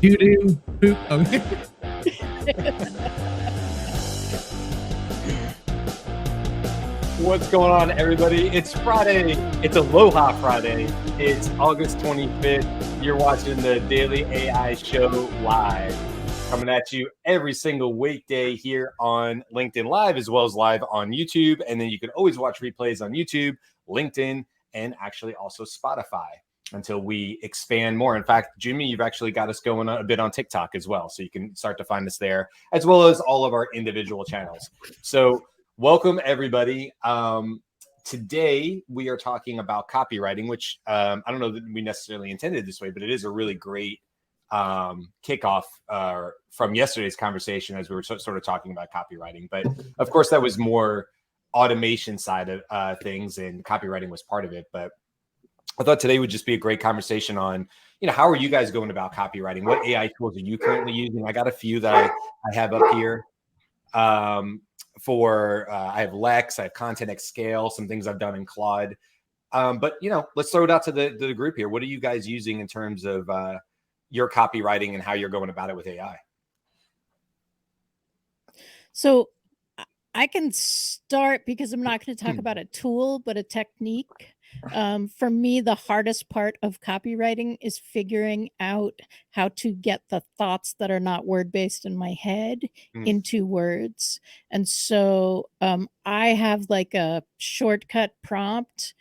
Doo-doo, poop. Okay. What's going on, everybody? It's Friday. It's Aloha Friday. It's August 25th. You're watching the Daily AI Show live, coming at you every single weekday here on LinkedIn Live, as well as live on YouTube. And then you can always watch replays on YouTube, LinkedIn, and actually also Spotify until we expand more. In fact, Jimmy, you've actually got us going a bit on TikTok as well. So you can start to find us there, as well as all of our individual channels. So welcome, everybody. Today, we are talking about copywriting, which I don't know that we necessarily intended this way, but it is a really great kickoff from yesterday's conversation as we were sort of talking about copywriting. But of course, that was more automation side of things, and copywriting was part of it. But I thought today would just be a great conversation on, how are you guys going about copywriting? What AI tools are you currently using? I got a few that I have up here. I have Lex, I have Content at Scale, some things I've done in Claude. But let's throw it out to the group here. What are you guys using in terms of your copywriting and how you're going about it with AI? So I can start because I'm not going to talk about a tool, but a technique. For me, the hardest part of copywriting is figuring out how to get the thoughts that are not word-based in my head into words. And so I have like a shortcut prompt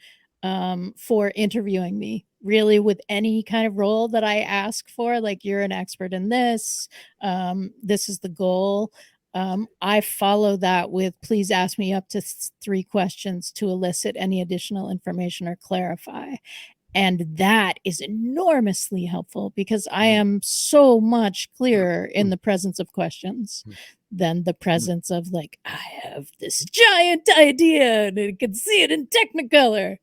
for interviewing me, really, with any kind of role that I ask for, like, you're an expert in this, this is the goal. I follow that with, please ask me up to 3 questions to elicit any additional information or clarify. And that is enormously helpful because I am so much clearer in the presence of questions than the presence of, like, I have this giant idea and I can see it in Technicolor.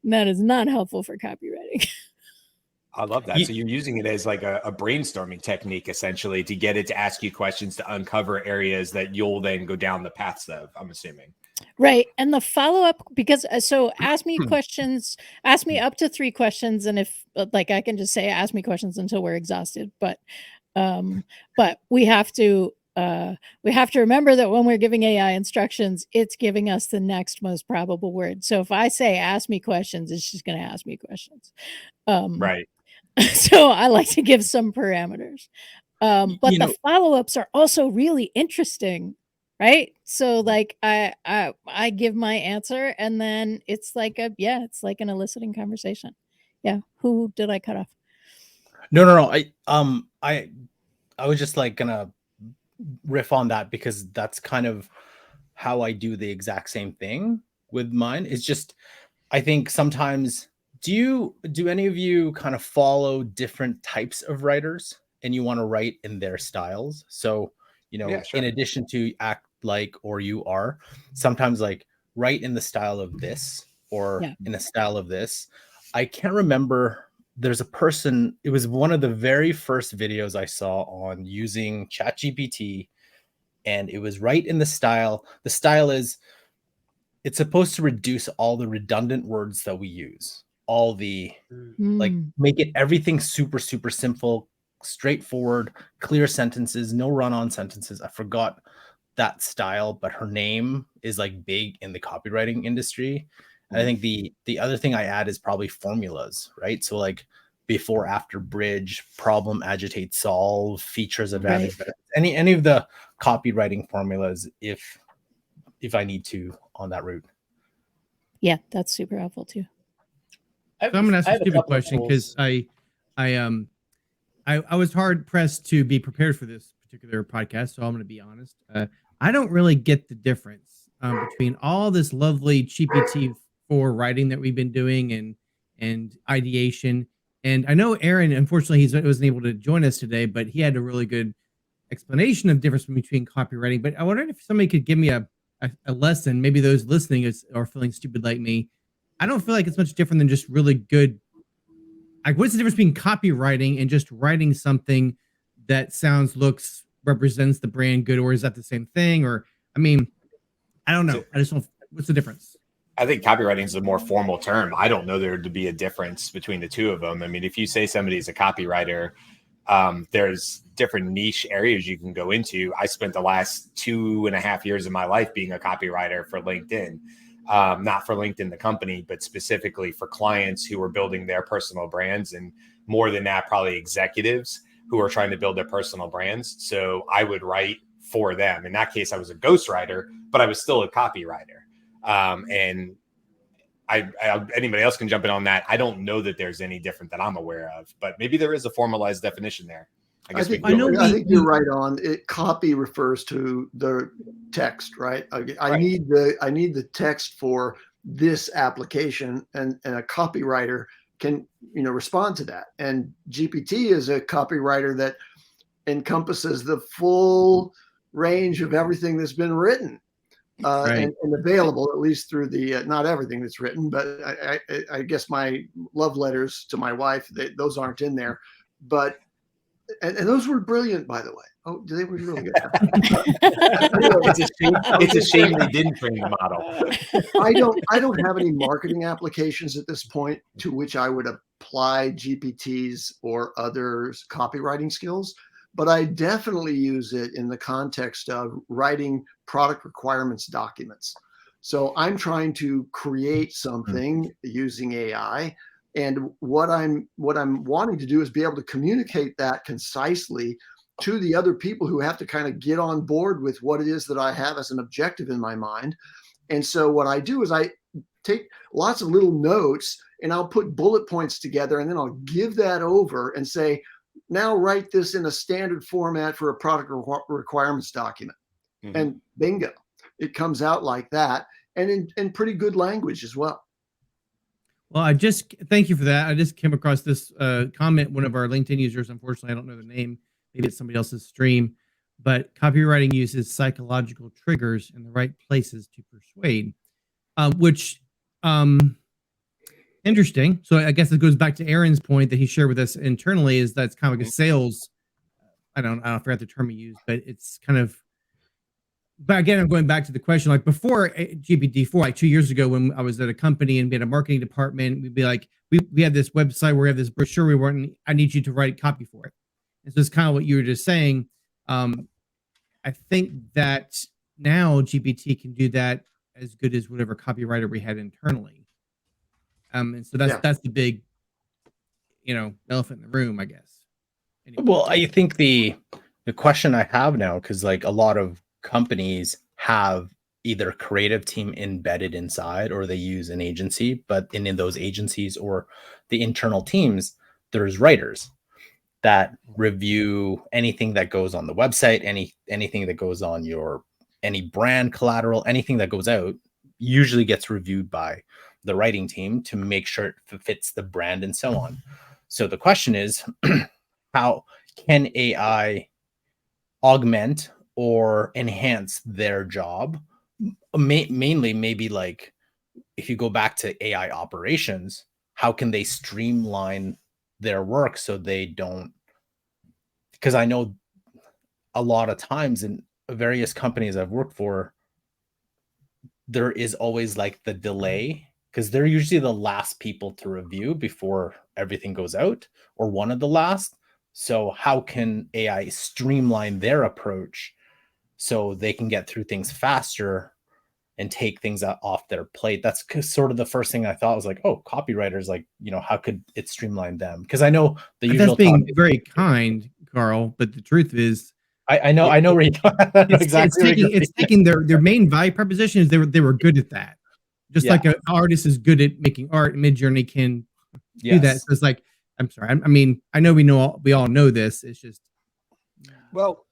And that is not helpful for copywriting. I love that. So you're using it as like a brainstorming technique, essentially, to get it to ask you questions to uncover areas that you'll then go down the paths of, I'm assuming. Right. And the follow-up, because so ask me questions, ask me up to 3 questions. And if I can just say, ask me questions until we're exhausted. But we have to remember that when we're giving AI instructions, it's giving us the next most probable word. So if I say, ask me questions, it's just going to ask me questions. Right. So I like to give some parameters. But the follow-ups are also really interesting, right? So like I give my answer and then it's like it's like an eliciting conversation. Yeah. Who did I cut off? No. I was just like gonna riff on that because that's kind of how I do the exact same thing with mine. It's just, I think sometimes, do any of you kind of follow different types of writers and you want to write in their styles? So, sure. In addition to act like, or you are, sometimes like write in the style of this or in a style of this. I can't remember. There's a person, it was one of the very first videos I saw on using ChatGPT, and it was right in the style. The style is, it's supposed to reduce all the redundant words that we use. All the like, make it everything super, super simple, straightforward, clear sentences, no run-on sentences. I forgot that style, but her name is like big in the copywriting industry. And I think the other thing I add is probably formulas, right? So like before, after, bridge, problem, agitate, solve, features, advantage, any of the copywriting formulas if I need to on that route. Yeah, that's super helpful too. So I'm going to ask a stupid question because I was hard pressed to be prepared for this particular podcast. So I'm going to be honest. I don't really get the difference between all this lovely GPT-4 writing that we've been doing and ideation. And I know Aaron, unfortunately, he wasn't able to join us today, but he had a really good explanation of the difference between copywriting. But I wondered if somebody could give me a lesson. Maybe those listening are feeling stupid like me. I don't feel like it's much different than just really good. Like, what's the difference between copywriting and just writing something that sounds, looks, represents the brand good? Or is that the same thing? Or, I mean, I don't know. I just don't, what's the difference? I think copywriting is a more formal term. I don't know there to be a difference between the two of them. I mean, if you say somebody is a copywriter, There's different niche areas you can go into. I spent the last 2.5 years of my life being a copywriter for LinkedIn, not for LinkedIn, the company, but specifically for clients who are building their personal brands. And more than that, probably executives who are trying to build their personal brands. So I would write for them. In that case, I was a ghostwriter, but I was still a copywriter. And anybody else can jump in on that. I don't know that there's any different that I'm aware of, but maybe there is a formalized definition there. I think you're right on it. Copy refers to the text, right? I need the text for this application, and a copywriter can, respond to that. And GPT is a copywriter that encompasses the full range of everything that's been written. And available, at least through the not everything that's written, but I guess my love letters to my wife, those aren't in there, but and those were brilliant, by the way. Oh, they were really good. It's a shame they didn't train the model. I don't have any marketing applications at this point to which I would apply GPTs or others' copywriting skills. But I definitely use it in the context of writing product requirements documents. So I'm trying to create something using AI. And what I'm wanting to do is be able to communicate that concisely to the other people who have to kind of get on board with what it is that I have as an objective in my mind. And so what I do is I take lots of little notes and I'll put bullet points together, and then I'll give that over and say, now write this in a standard format for a product requirements document. Mm-hmm. And bingo, it comes out like that, and in pretty good language as well. Well, thank you for that. I just came across this comment, one of our LinkedIn users, unfortunately, I don't know the name, maybe it's somebody else's stream, but copywriting uses psychological triggers in the right places to persuade, which interesting. So I guess it goes back to Aaron's point that he shared with us internally, is that's kind of like a sales. I forgot the term he used, but it's kind of, but again, I'm going back to the question, like before GPT-4, like 2 years ago, when I was at a company and we had a marketing department, we'd be like, we have this website where we have this brochure we want, I need you to write copy for it. And so it's kind of what you were just saying. I think that now GPT can do that as good as whatever copywriter we had internally. And so that's the big, elephant in the room, I guess. Anyway. Well, I think the question I have now, because like a lot of companies have either a creative team embedded inside or they use an agency, but in those agencies or the internal teams, there's writers that review anything that goes on the website, anything that goes on any brand collateral, anything that goes out usually gets reviewed by the writing team to make sure it fits the brand and so on. So the question is, how can AI augment or enhance their job? Mainly, maybe like if you go back to AI operations, how can they streamline their work so they don't? Because I know a lot of times in various companies I've worked for, there is always like the delay, because they're usually the last people to review before everything goes out, or one of the last. So how can AI streamline their approach so they can get through things faster and take things off their plate? That's sort of the first thing I thought was like, oh, copywriters, like, how could it streamline them? Because I know the usual. That's being very kind, Carl, but the truth is, I know where you're it's taking their main value proposition is they were good at that. Just like an artist is good at making art, Midjourney can do that. So it's like, I'm sorry. I mean, I know we all know this. It's just. Well,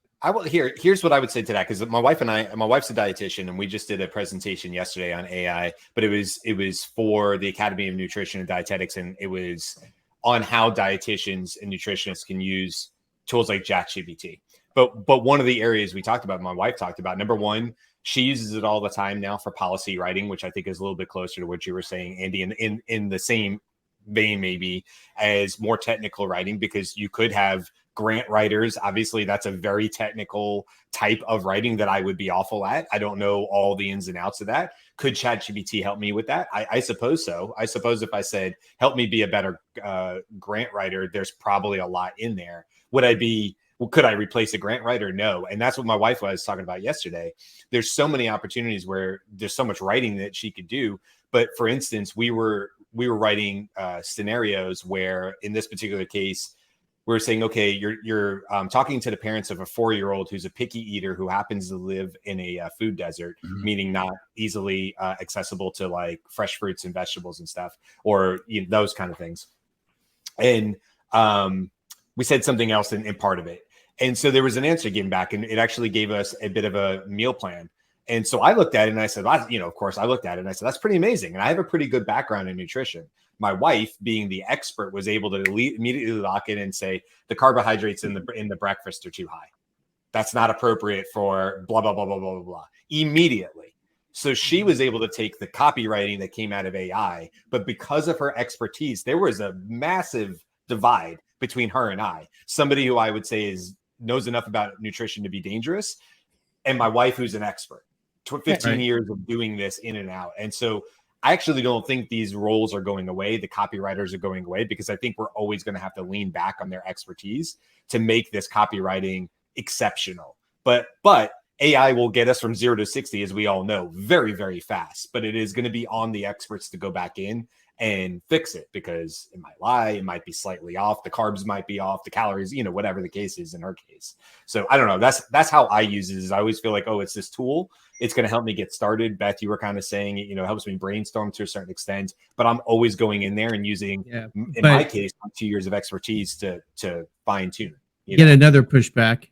here's what I would say to that, because my wife's a dietitian, and we just did a presentation yesterday on AI, but it was for the Academy of Nutrition and Dietetics, and it was on how dietitians and nutritionists can use tools like ChatGPT. But one of the areas we talked about, my wife talked about, number one, she uses it all the time now for policy writing, which I think is a little bit closer to what you were saying, Andy, in the same vein maybe as more technical writing, because you could have grant writers. Obviously, that's a very technical type of writing that I would be awful at. I don't know all the ins and outs of that. Could ChatGPT help me with that? I suppose so. I suppose if I said, help me be a better grant writer, there's probably a lot in there. Could I replace a grant writer? No. And that's what my wife was talking about yesterday. There's so many opportunities where there's so much writing that she could do. But for instance, we were writing scenarios where in this particular case, we're saying, okay, you're talking to the parents of a 4-year-old who's a picky eater who happens to live in a food desert, meaning not easily accessible to like fresh fruits and vegetables and stuff, or those kind of things. And we said something else in part of it. And so there was an answer given back, and it actually gave us a bit of a meal plan. And so I looked at it and I said, of course, I looked at it and I said, that's pretty amazing. And I have a pretty good background in nutrition. My wife, being the expert, was able to immediately lock in and say the carbohydrates in the breakfast are too high. That's not appropriate for blah, blah, blah, blah, blah, blah, blah, immediately. So she was able to take the copywriting that came out of AI, but because of her expertise, there was a massive divide between her and I, somebody who I would say knows enough about nutrition to be dangerous, and my wife, who's an expert, 15 years of doing this in and out. And so I actually don't think these roles are going away. The copywriters are going away because I think we're always going to have to lean back on their expertise to make this copywriting exceptional. But AI will get us from 0 to 60, as we all know, very, very fast. But it is going to be on the experts to go back in and fix it, because it might lie, it might be slightly off, the carbs might be off, the calories, whatever the case is in her case. So I don't know. That's how I use it. Is I always feel like, oh, it's this tool. It's going to help me get started. Beth, you were kind of saying it, helps me brainstorm to a certain extent, but I'm always going in there and using, in my case, 2 years of expertise to fine tune. Get another pushback.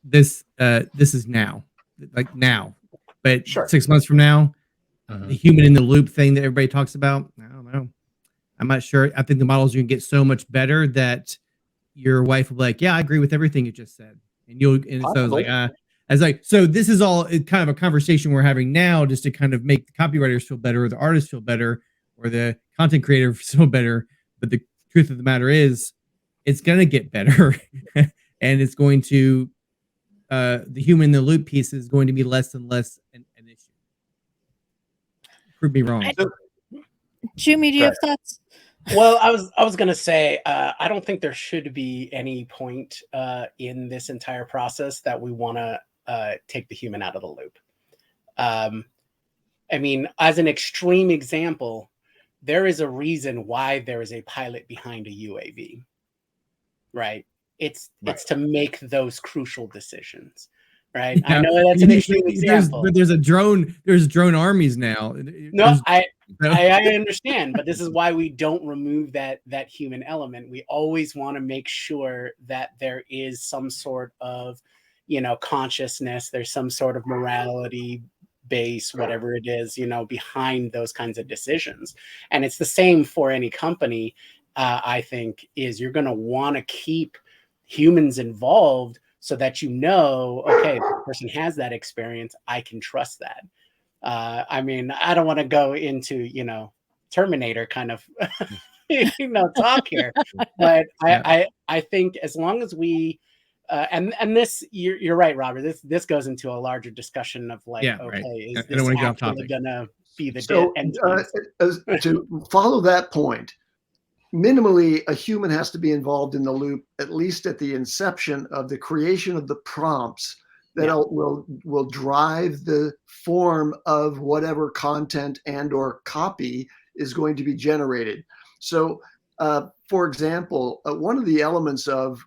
This is now, but sure. 6 months from now, the human in the loop thing that everybody talks about, I don't know. I'm not sure. I think the models are going to get so much better that your wife will be like, yeah, I agree with everything you just said. And so this is all kind of a conversation we're having now just to kind of make the copywriters feel better, or the artists feel better, or the content creator feel better. But the truth of the matter is it's going to get better and it's going to, the human in the loop piece is going to be less and less an issue. Prove me wrong. Jimmy, do you have thoughts? Well, I was going to say, I don't think there should be any point in this entire process that we want to take the human out of the loop. I mean, as an extreme example, there is a reason why there is a pilot behind a UAV, right? It's to make those crucial decisions. Right. Yeah. I know that's an extreme example. But there's drone armies now. No, I understand, but this is why we don't remove that human element. We always want to make sure that there is some sort of, consciousness, there's some sort of morality base, whatever it is, behind those kinds of decisions. And it's the same for any company, I think, is you're going to want to keep humans involved, so that okay, the person has that experience, I can trust that. I mean, I don't want to go into, Terminator kind of, talk here, but I think as long as we, and this, you're right, Robert, this goes into a larger discussion of like, is this actually going to be the end? To follow that point, minimally, a human has to be involved in the loop, at least at the inception of the creation of the prompts that will drive the form of whatever content and or copy is going to be generated. So, for example, one of the elements of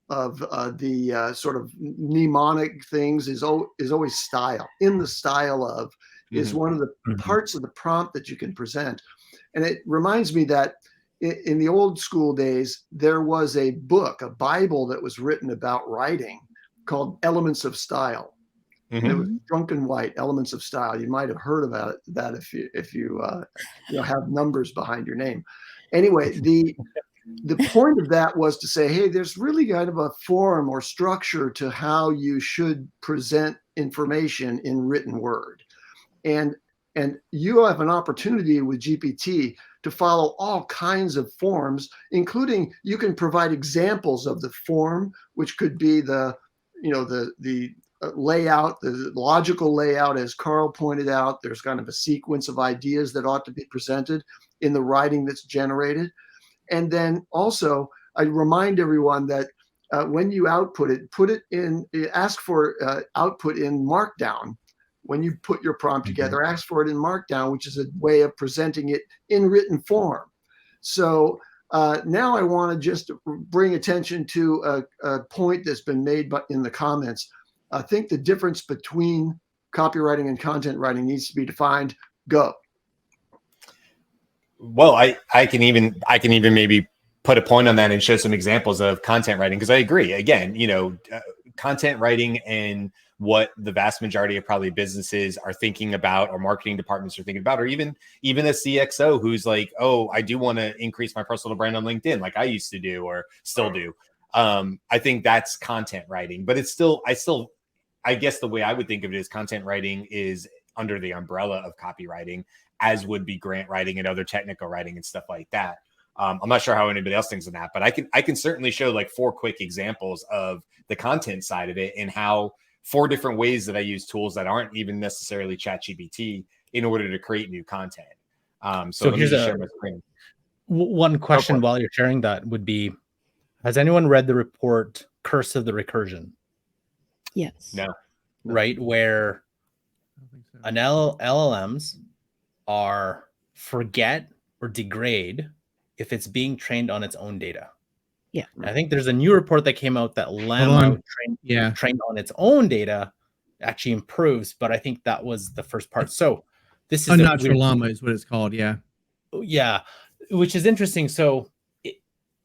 the sort of mnemonic things is always style. In the style of is one of the parts of the prompt that you can present. And it reminds me that in the old school days, there was a book, a Bible that was written about writing called Elements of Style. It was Drunken White, Elements of Style. You might have heard about that if you have numbers behind your name. Anyway, the point of that was to say, hey, there's really kind of a form or structure to how you should present information in written word. And And you have an opportunity with GPT to follow all kinds of forms, including you can provide examples of the form, which could be the layout, the logical layout, as Carl pointed out. There's kind of a sequence of ideas that ought to be presented in the writing that's generated. And then also, I remind everyone that when you output it, ask for output in Markdown. When you put your prompt together, ask for it in Markdown, which is a way of presenting it in written form. So now I want to just bring attention to a point that's been made in the comments. I think the difference between copywriting and content writing needs to be defined. Go. Well, I can even maybe put a point on that and show some examples of content writing, because I agree. Again, content writing and what the vast majority of probably businesses are thinking about, or marketing departments are thinking about, or even a CXO who's like, oh, I do want to increase my personal brand on LinkedIn like I used to do or still do. I think that's content writing, but it's still, I guess the way I would think of it is content writing is under the umbrella of copywriting, as would be grant writing and other technical writing and stuff like that. I'm not sure how anybody else thinks of that, but I can certainly show like 4 quick examples of the content side of it, and how 4 different ways that I use tools that aren't even necessarily ChatGPT in order to create new content. So let me just share my screen. One question while you're sharing that would be, has anyone read the report Curse of the Recursion? Yes. No. Right, where an LLMs are forget or degrade if it's being trained on its own data. Yeah. And I think there's a new report that came out that Llama trained on its own data actually improves, but I think that was the first part. So this is unnatural llama is what it's called. Yeah. Yeah. Which is interesting. So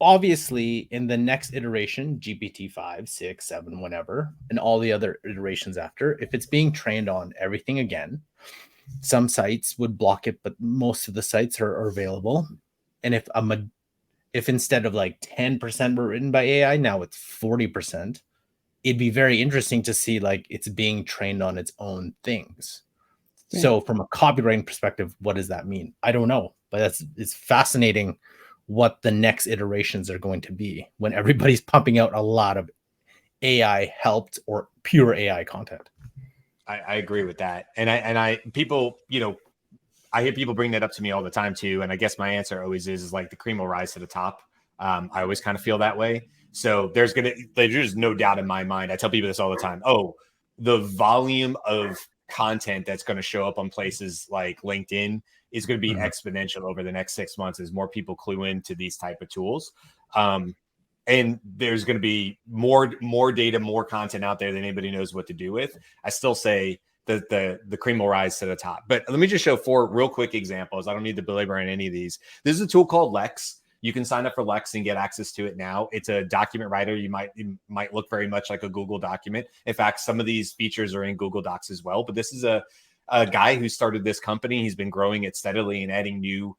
obviously in the next iteration, GPT 5, 6, 7, whatever, and all the other iterations after, if it's being trained on everything again, some sites would block it, but most of the sites are available. And if instead of like 10% were written by AI, now it's 40%, it'd be very interesting to see like it's being trained on its own things. Yeah. So from a copywriting perspective, what does that mean? I don't know, but it's fascinating what the next iterations are going to be when everybody's pumping out a lot of AI helped or pure AI content. I agree with that. And people, I hear people bring that up to me all the time too. And I guess my answer always is like the cream will rise to the top. I always kind of feel that way. So there's no doubt in my mind. I tell people this all the time. Oh, the volume of content that's going to show up on places like LinkedIn is going to be exponential over the next 6 months as more people clue into these type of tools. And there's going to be more data, more content out there than anybody knows what to do with. I still say that the cream will rise to the top. But let me just show 4 real quick examples. I don't need to belabor on any of these. This is a tool called Lex. You can sign up for Lex and get access to it now. It's a document writer. It might look very much like a Google document. In fact, some of these features are in Google Docs as well. But this is a guy who started this company. He's been growing it steadily and adding new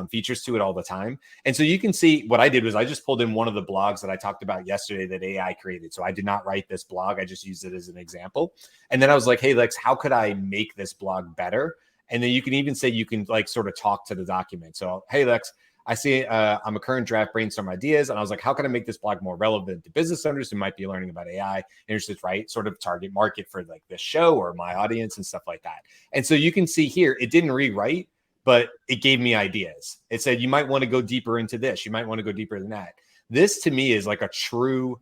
features to it all the time. And so you can see what I did was I just pulled in one of the blogs that I talked about yesterday that AI created. So I did not write this blog. I just used it as an example. And then I was like, hey, Lex, how could I make this blog better? And then you can even say, you can like sort of talk to the document. So, hey, Lex, I see I'm a current draft brainstorm ideas. And I was like, how can I make this blog more relevant to business owners who might be learning about AI? Interested, right? Sort of target market for like this show or my audience and stuff like that. And so you can see here, it didn't rewrite, but it gave me ideas. It said, you might want to go deeper into this. You might want to go deeper than that. This to me is like a true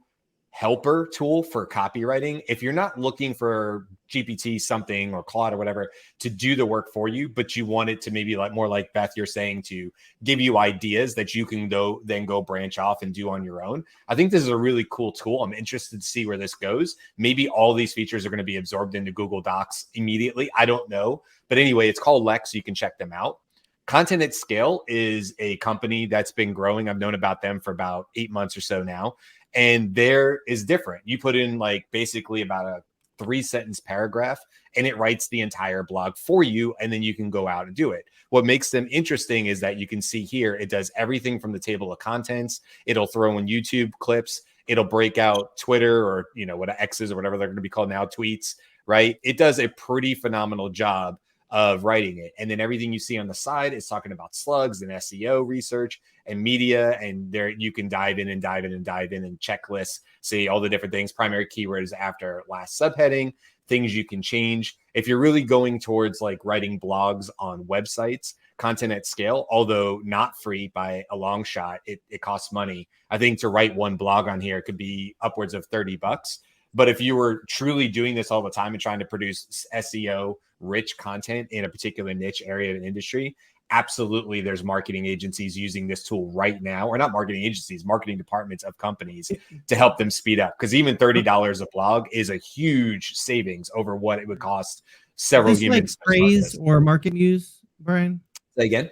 helper tool for copywriting. If you're not looking for GPT something or Claude or whatever to do the work for you, but you want it to maybe like more like Beth, you're saying, to give you ideas that you can then go branch off and do on your own. I think this is a really cool tool. I'm interested to see where this goes. Maybe all these features are going to be absorbed into Google Docs immediately. I don't know. But anyway, it's called Lex. You can check them out. Content at Scale is a company that's been growing. I've known about them for about 8 months or so now. And there is different. You put in like basically about a 3-sentence paragraph and it writes the entire blog for you. And then you can go out and do it. What makes them interesting is that you can see here, it does everything from the table of contents. It'll throw in YouTube clips. It'll break out Twitter or, what X's or whatever they're going to be called now, tweets, right? It does a pretty phenomenal job of writing it. And then everything you see on the side is talking about slugs and SEO research and media. And there you can dive in and checklists, see all the different things, primary keywords after last subheading, things you can change. If you're really going towards like writing blogs on websites, content at scale, although not free by a long shot, it costs money. I think to write one blog on here could be upwards of $30. But if you were truly doing this all the time and trying to produce SEO rich content in a particular niche area of an industry, absolutely there's marketing agencies using this tool right now, or not marketing agencies, marketing departments of companies to help them speed up. Because even $30 a blog is a huge savings over what it would cost several humans. Like Phrase or Market Muse, Brian? Say again?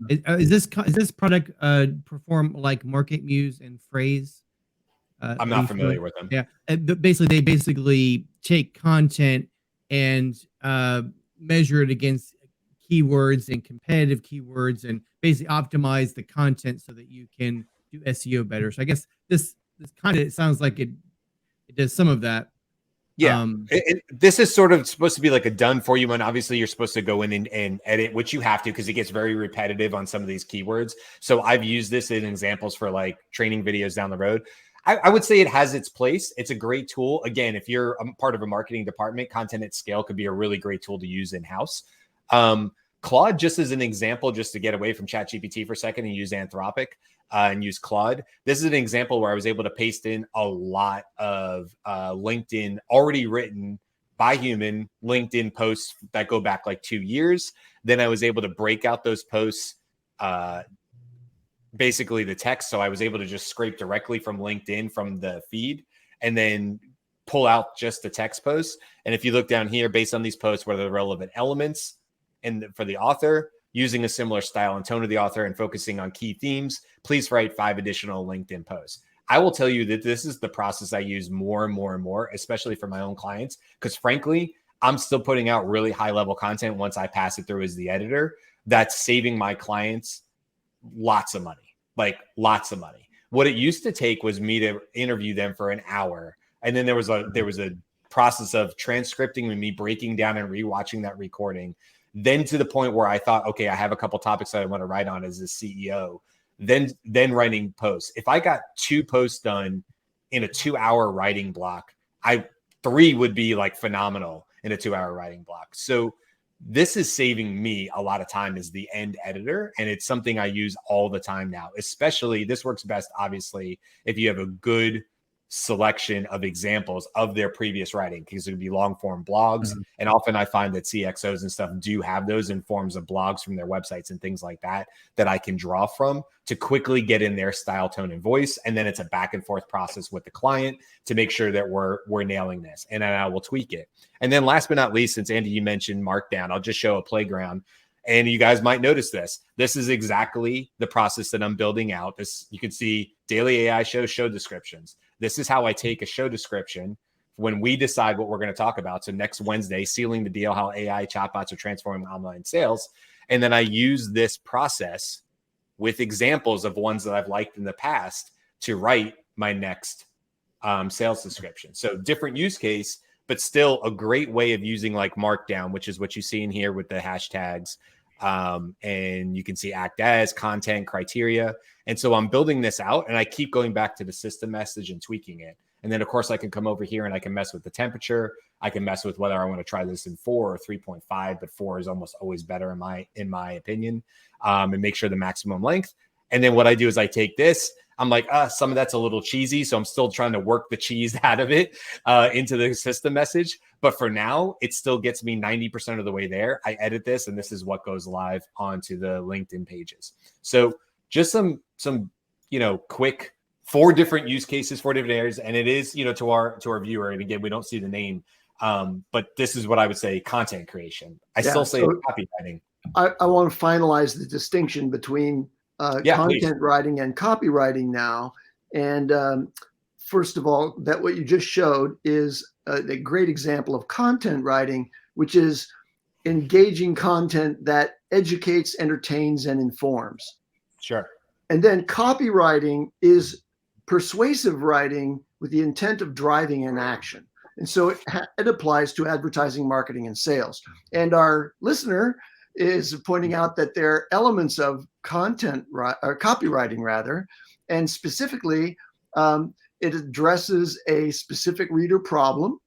Is this product perform like Market Muse and Phrase? I'm not familiar with them. Yeah, they basically take content and measure it against keywords and competitive keywords, and basically optimize the content so that you can do SEO better. So I guess this kind of sounds like it does some of that. Yeah, this is sort of supposed to be like a done for you one. Obviously, you're supposed to go in and edit, which you have to because it gets very repetitive on some of these keywords. So I've used this in examples for like training videos down the road. I would say it has its place. It's a great tool. Again, if you're a part of a marketing department, content at scale could be a really great tool to use in-house. Claude, just as an example, just to get away from ChatGPT for a second and use Anthropic and use Claude. This is an example where I was able to paste in a lot of LinkedIn already written by human LinkedIn posts that go back like 2 years. Then I was able to break out those posts, basically the text. So I was able to just scrape directly from LinkedIn from the feed and then pull out just the text posts. And if you look down here, based on these posts, what are the relevant elements and for the author, using a similar style and tone of the author and focusing on key themes, please write 5 additional LinkedIn posts. I will tell you that this is the process I use more and more, especially for my own clients, because frankly, I'm still putting out really high level content once I pass it through as the editor. That's saving my clients lots of money, like lots of money. What it used to take was me to interview them for an hour. And then there was a process of transcripting and me breaking down and rewatching that recording. Then to the point where I thought, okay, I have a couple topics that I want to write on as a CEO. Then writing posts. If I got 2 posts done in a 2-hour writing block, 3 would be like phenomenal in a 2-hour writing block. So this is saving me a lot of time as the end editor. And it's something I use all the time now, especially this works best, obviously, if you have a good selection of examples of their previous writing, because it would be long form blogs. Mm-hmm. And often I find that CXOs and stuff do have those in forms of blogs from their websites and things like that I can draw from to quickly get in their style, tone, and voice. And then it's a back and forth process with the client to make sure that we're nailing this, and then I will tweak it. And then last but not least, since Andy, you mentioned Markdown, I'll just show a playground. And you guys might notice this. This is exactly the process that I'm building out. This, you can see daily AI show descriptions. This is how I take a show description when we decide what we're going to talk about. So next Wednesday, sealing the deal, how AI chatbots are transforming online sales. And then I use this process with examples of ones that I've liked in the past to write my next sales description. So different use case, but still a great way of using like Markdown, which is what you see in here with the hashtags. And you can see act as, content, criteria. And so I'm building this out and I keep going back to the system message and tweaking it. And then of course I can come over here and I can mess with the temperature. I can mess with whether I want to try this in 4 or 3.5, but 4 is almost always better in my opinion, and make sure the maximum length. And then what I do is I take this, I'm like, some of that's a little cheesy. So I'm still trying to work the cheese out of it into the system message. But for now, it still gets me 90% of the way there. I edit this, and this is what goes live onto the LinkedIn pages. So just some quick 4 different use cases, 4 different areas. And it is, to our viewer. And again, we don't see the name. But this is what I would say, content creation. I still say copywriting. I want to finalize the distinction between content writing and copywriting now. And first of all, that what you just showed is a great example of content writing, which is engaging content that educates, entertains, and informs. Sure. And then copywriting is persuasive writing with the intent of driving an action. And so it applies to advertising, marketing, and sales. And our listener is pointing out that there are elements of content or copywriting rather, and specifically it addresses a specific reader problem.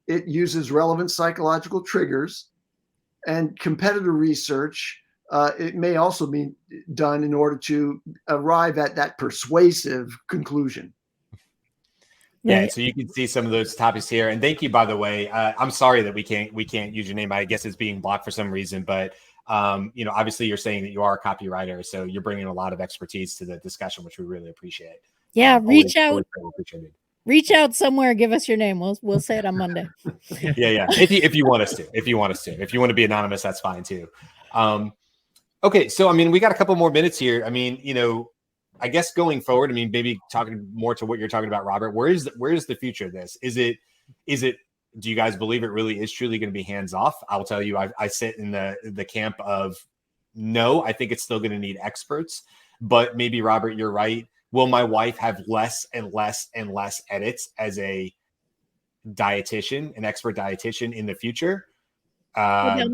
It uses relevant psychological triggers and competitor research. It may also be done in order to arrive at that persuasive conclusion. Yeah, Right. so you can see some of those topics here. And thank you, by the way. I'm sorry that we can't use your name. I guess it's being blocked for some reason, but obviously you're saying that you are a copywriter, so you're bringing a lot of expertise to the discussion, which we really appreciate. Yeah, reach out. Always appreciated. Reach out somewhere. Give us your name. We'll say it on Monday. Yeah. If you want us to, if you want to be anonymous, that's fine too. Okay, so I mean, we got a couple more minutes here. I mean, I guess going forward, I mean, maybe talking more to what you're talking about, Robert, where is the future of this? Is it, do you guys believe it really is truly going to be hands off? I'll tell you, I sit in the camp of no, I think it's still going to need experts, but maybe Robert, you're right. Will my wife have less and less and less edits as a dietitian, an expert dietitian in the future? Hi,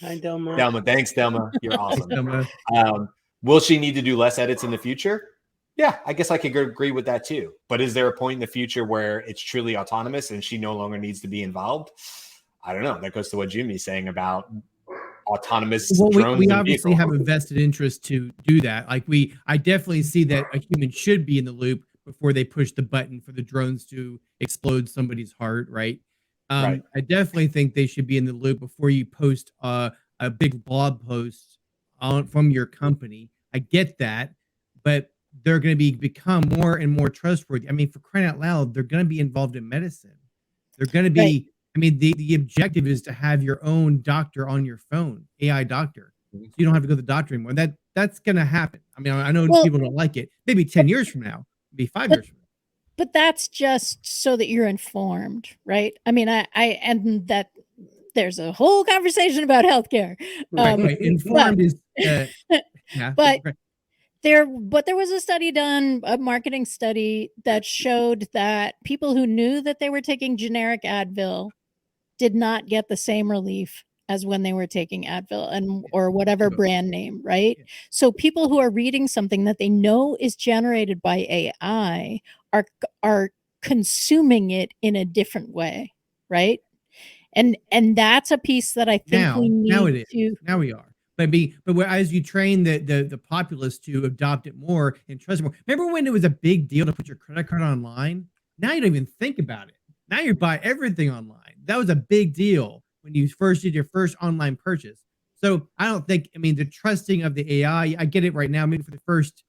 Delma. Delma, thanks, Delma. You're awesome. Delma. Will she need to do less edits in the future? Yeah, I guess I could agree with that too. But is there a point in the future where it's truly autonomous and she no longer needs to be involved? I don't know. That goes to what Jimmy's saying about autonomous drones. We obviously have a vested interest to do that. Like I definitely see that a human should be in the loop before they push the button for the drones to explode somebody's heart, right? Right. I definitely think they should be in the loop before you post a big blog post from your company. I get that, but they're going to become more and more trustworthy. I mean, for crying out loud, they're going to be involved in medicine. They're going to be, right. I mean, the objective is to have your own doctor on your phone, AI doctor. So you don't have to go to the doctor anymore. That's going to happen. I mean, I know people don't like it. Maybe 10 years from now, maybe 5 years from now. But that's just so that you're informed, right? I mean, and that there's a whole conversation about healthcare. Right. Informed is, yeah. But there was a study done, a marketing study that showed that people who knew that they were taking generic Advil did not get the same relief as when they were taking Advil or whatever brand name, right? Yeah. So people who are reading something that they know is generated by AI are consuming it in a different way, right? And that's a piece that I think we need to. Now we are. But as you train the populace to adopt it more and trust it more. Remember when it was a big deal to put your credit card online? Now you don't even think about it. Now you buy everything online. That was a big deal when you first did your first online purchase. So I don't think, I mean, the trusting of the AI, I get it right now, maybe for the first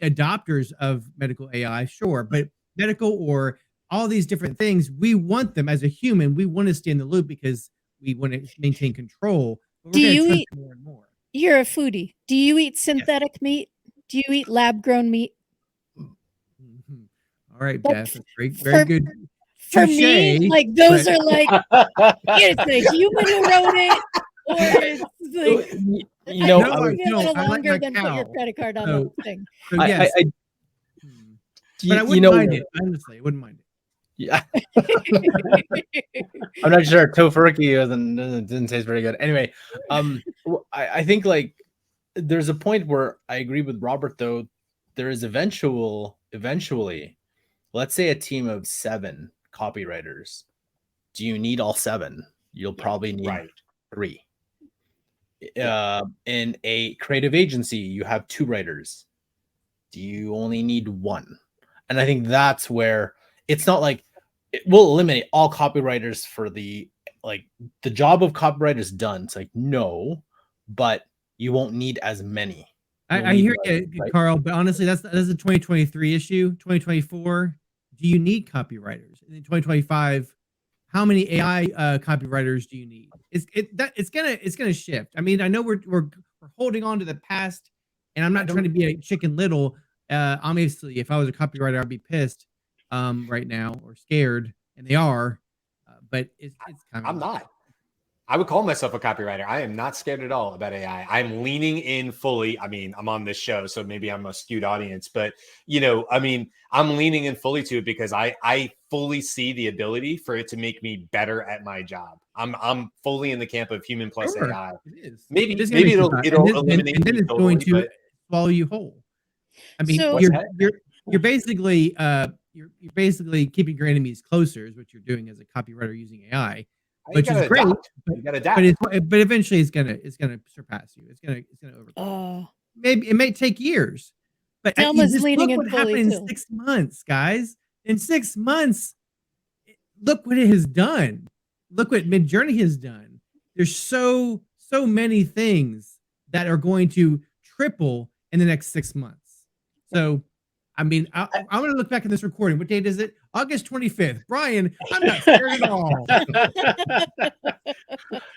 adopters of medical AI, sure, but medical or all these different things, we want them as a human. We want to stay in the loop because we want to maintain control. Do you eat more and more? You're a foodie. Do you eat synthetic meat? Do you eat lab-grown meat? Mm-hmm. All right, Beth. That's great. Very good. For me, like those are like it's the human who wrote it, or it's like a little longer than put your credit card on the thing. So yes, but I wouldn't mind it. Honestly, I wouldn't mind it. Yeah. I'm not sure. Tofurkey didn't taste very good. Anyway, I think like there's a point where I agree with Robert, though. There is eventually, let's say a team of 7 copywriters. Do you need all 7? You'll probably need 3. In a creative agency, you have 2 writers. Do you only need 1? And I think that's where it's not like it will eliminate all copywriters for the job of copywriter is done. It's like, no, but you won't need as many. I hear you, right? Carl, but honestly, that's a 2023 issue. 2024, do you need copywriters? And in 2025, how many AI copywriters do you need? It's gonna shift. I mean, I know we're holding on to the past, and I'm not trying to be a Chicken Little. Obviously, if I was a copywriter, I'd be pissed right now or scared, and they are. But it's kind of. I'm not. I would call myself a copywriter. I am not scared at all about AI. I'm leaning in fully. I mean, I'm on this show, so maybe I'm a skewed audience, but I'm leaning in fully to it because I fully see the ability for it to make me better at my job. I'm fully in the camp of human plus AI. It is. Maybe It is it'll and eliminate then me it's totally, going to but swallow you whole. I mean, So- you're basically you're basically keeping your enemies closer is what you're doing as a copywriter using AI, which is great. You gotta adapt. But eventually it's gonna surpass you. It's gonna overcome. Oh, Maybe it may take years, but Thelma's just leaning look in what fully, happened in too. 6 months, guys. In 6 months, look what it has done. Look what Midjourney has done. There's so many things that are going to triple in the next 6 months. So, I mean, I'm going to look back at this recording. What date is it? August 25th. Brian, I'm not scared at all.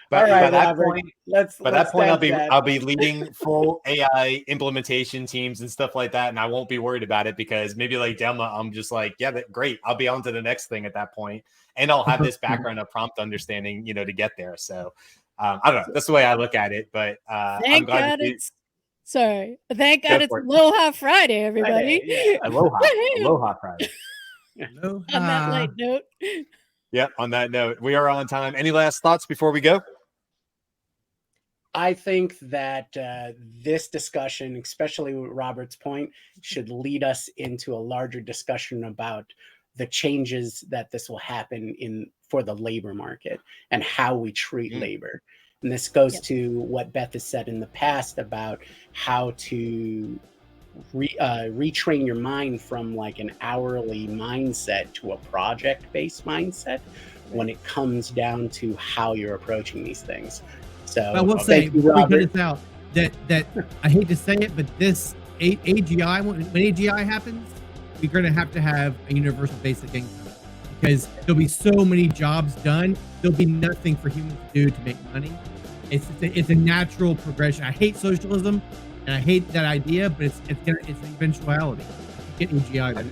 By that Robert, point, let's I'll be leading full AI implementation teams and stuff like that, and I won't be worried about it because maybe like Delma, I'm just like, yeah, great. I'll be on to the next thing at that point, and I'll have this background of prompt understanding, to get there. So I don't know. That's the way I look at it. But I'm thank glad God Thank God it's Aloha Friday, everybody. Friday, yeah. Aloha Friday. Aloha. On that light note. Yeah. On that note, we are on time. Any last thoughts before we go? I think that this discussion, especially with Robert's point, should lead us into a larger discussion about the changes that this will happen for the labor market and how we treat labor. And this goes to what Beth has said in the past about how to retrain your mind from like an hourly mindset to a project-based mindset when it comes down to how you're approaching these things. So I will say, thank you, before we Robert. cut this out, that I hate to say it, but this AGI, when AGI happens, we're going to have a universal basic income because there'll be so many jobs done. There'll be nothing for humans to do to make money. It's a natural progression. I hate socialism, and I hate that idea, but it's an eventuality. Get AGI there.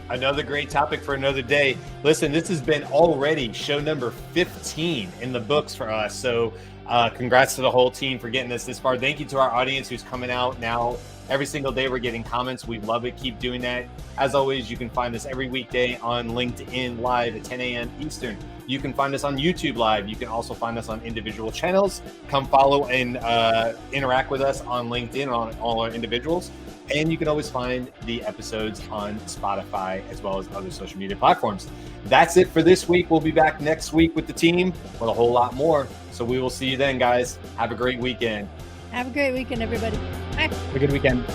Another great topic for another day. Listen, this has been already show number 15 in the books for us. So congrats to the whole team for getting us this far. Thank you to our audience who's coming out now. Every single day we're getting comments. We love it. Keep doing that. As always, you can find us every weekday on LinkedIn Live at 10 a.m. Eastern. You can find us on YouTube Live. You can also find us on individual channels. Come follow and interact with us on LinkedIn on all our individuals. And you can always find the episodes on Spotify as well as other social media platforms. That's it for this week. We'll be back next week with the team with a whole lot more. So we will see you then, guys. Have a great weekend. Have a great weekend, everybody. Bye. Have a good weekend.